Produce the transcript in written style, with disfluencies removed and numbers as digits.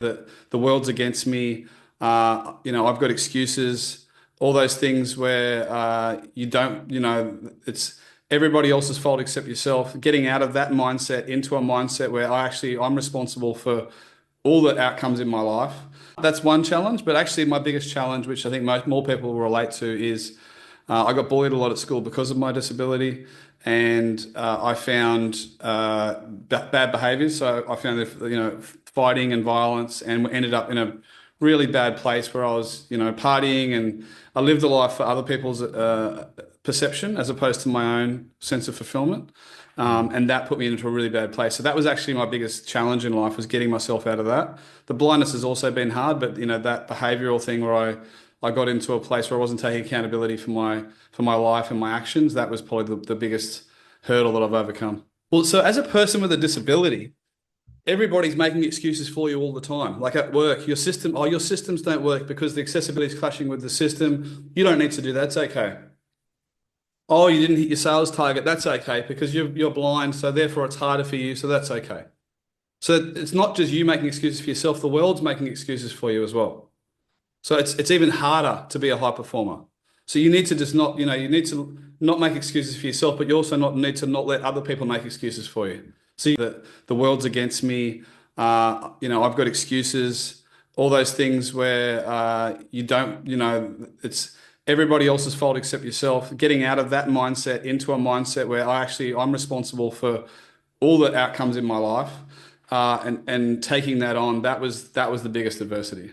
that the world's against me. I've got excuses, all those things where you don't, it's everybody else's fault except yourself. Getting out of that mindset into a mindset where I'm responsible for all the outcomes in my life. That's one challenge, but actually my biggest challenge, which I think more people will relate to, is I got bullied a lot at school because of my disability, and I found bad behaviours. So I found fighting and violence, and ended up in a really bad place where I was partying, and I lived a life for other people's perception as opposed to my own sense of fulfilment. And that put me into a really bad place. So that was actually my biggest challenge in life, was getting myself out of that. The blindness has also been hard, but that behavioural thing where I got into a place where I wasn't taking accountability for my life and my actions. That was probably the biggest hurdle that I've overcome. Well, so as a person with a disability, everybody's making excuses for you all the time. Like at work, your systems don't work because the accessibility is clashing with the system. You don't need to do that. It's okay. Oh, you didn't hit your sales target. That's okay because you're blind, so therefore it's harder for you. So that's okay. So it's not just you making excuses for yourself. The world's making excuses for you as well. So it's even harder to be a high performer. So you need to just not, you need to not make excuses for yourself, but you also need to not let other people make excuses for you. See that the world's against me. I've got excuses, all those things where you don't, it's everybody else's fault except yourself. Getting out of that mindset into a mindset where I'm responsible for all the outcomes in my life, and taking that on, that was the biggest adversity.